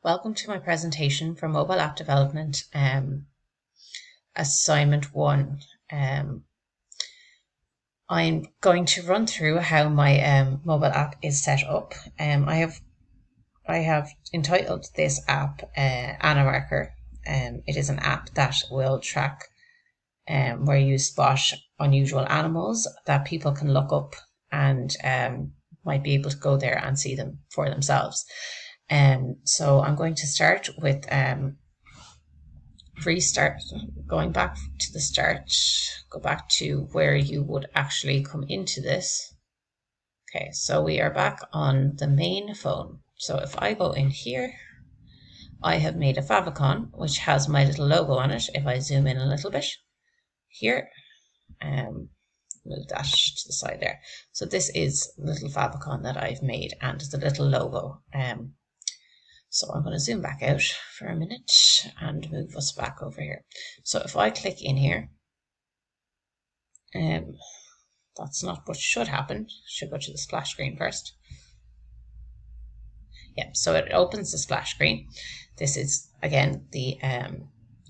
Welcome to my presentation for Mobile App Development Assignment 1. I'm going to run through how my mobile app is set up. I have entitled this app Animarker. It is an app that will track where you spot unusual animals that people can look up and might be able to go there and see them for themselves. So I'm going to start with going back to the start, go back to where you would actually come into this. Okay, so we are back on the main phone. So if I go in here, I have made a favicon which has my little logo on it. If I zoom in a little bit here, move that to the side there. So this is a little favicon that I've made and the little logo. So I'm going to zoom back out for a minute and move us back over here. So if I click in here, that's not what should happen. Should go to the splash screen first. Yeah, so it opens the splash screen. This is again the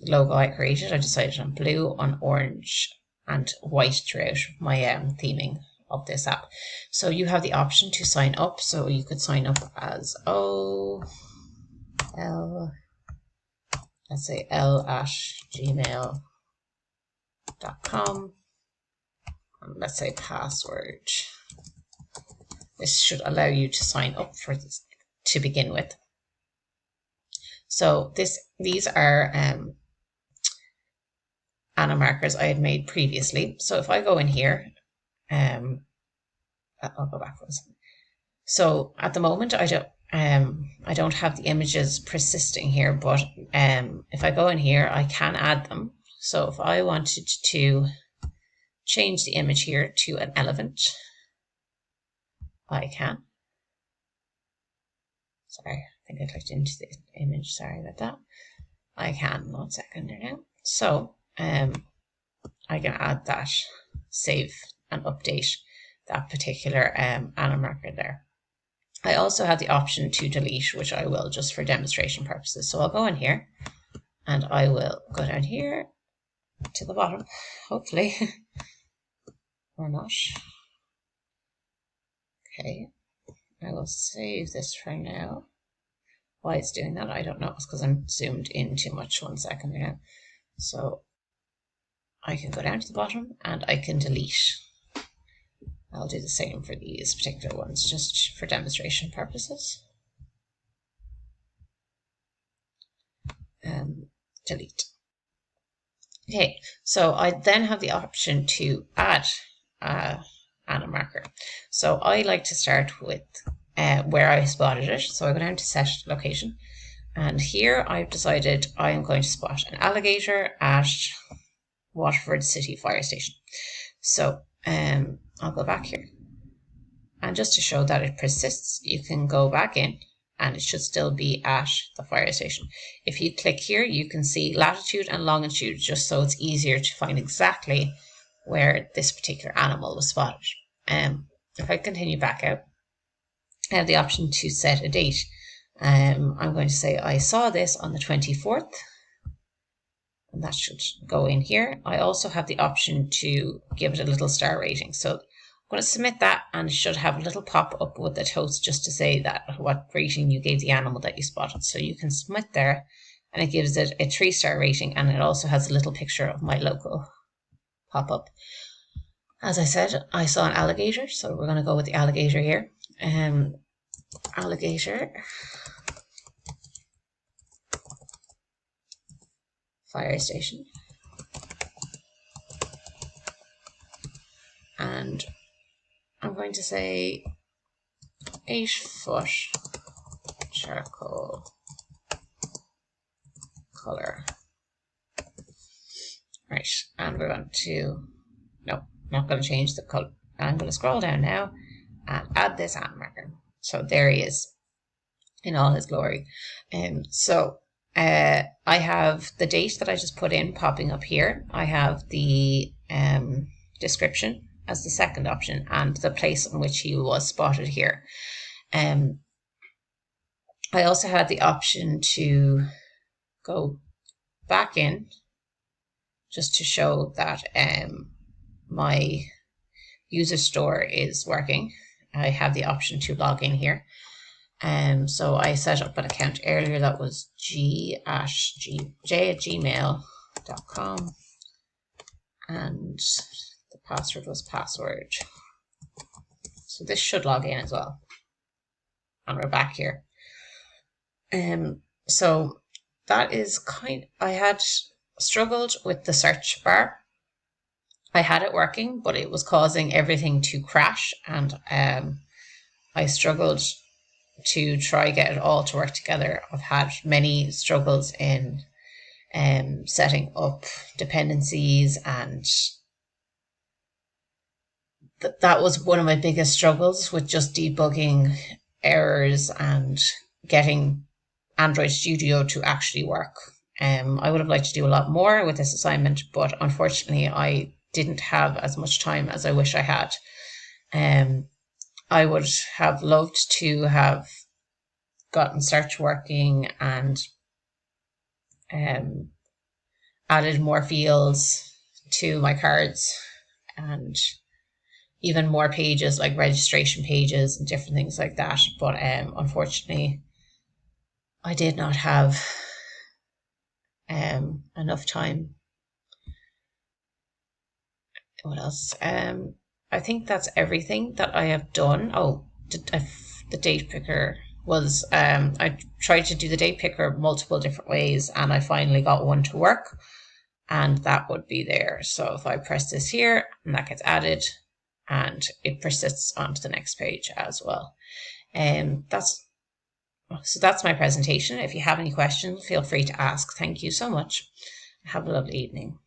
logo I created. I decided on blue, on orange, and white throughout my theming of this app. So you have the option to sign up. So you could sign up as let's say l@gmail.com, and let's say password. This should allow you to sign up for this to begin with. So these are Animarkers I had made previously. So if I go in here, I'll go back for a second. So at the moment I don't have the images persisting here, but if I go in here, I can add them. So if I wanted to change the image here to an elephant, I can. Sorry, I think I clicked into the image. Sorry about that. I can. 1 second there now. So I can add that, save and update that particular Animarker there. I also have the option to delete, which I will just for demonstration purposes. So I'll go in here and I will go down here to the bottom, hopefully, or not. Okay, I will save this for now. Why it's doing that, I don't know. It's because I'm zoomed in too much. 1 second now. So I can go down to the bottom and I can delete. I'll do the same for these particular ones, just for demonstration purposes. Delete. Okay, so I then have the option to add Animarker. So I like to start with where I spotted it. So I go down to set location, and here I've decided I am going to spot an alligator at Waterford City Fire Station. So I'll go back here, and just to show that it persists, you can go back in and it should still be at the fire station. If you click here, you can see latitude and longitude, just so it's easier to find exactly where this particular animal was spotted. If I continue back out, I have the option to set a date. I'm going to say I saw this on the 24th. And that should go in here. I also have the option to give it a little star rating. So I'm going to submit that, and it should have a little pop up with the toast just to say that what rating you gave the animal that you spotted. So you can submit there, and it gives it a 3-star rating, and it also has a little picture of my logo pop up. As I said, I saw an alligator, so we're going to go with the alligator here. Alligator fire station, and I'm going to say 8-foot charcoal color. Right, and we're going to, no, not going to change the color. I'm going to scroll down now and add this Animarker. So there he is in all his glory. I have the date that I just put in popping up here. I have the description as the second option and the place in which he was spotted here. I also had the option to go back in just to show that my user store is working. I have the option to log in here. So I set up an account earlier that was j@gmail.com, and the password was password. So this should log in as well. And we're back here. So that is I had struggled with the search bar. I had it working, but it was causing everything to crash, and I struggled to try get it all to work together. I've had many struggles in setting up dependencies, and that was one of my biggest struggles with just debugging errors and getting Android Studio to actually work. I would have liked to do a lot more with this assignment, but unfortunately I didn't have as much time as I wish I had. I would have loved to have gotten search working and added more fields to my cards, and even more pages like registration pages and different things like that. But unfortunately, I did not have enough time. What else? I think that's everything that I have done. Oh, the date picker was, I tried to do the date picker multiple different ways, and I finally got one to work, and that would be there. So if I press this here, and that gets added, and it persists onto the next page as well. So that's my presentation. If you have any questions, feel free to ask. Thank you so much. Have a lovely evening.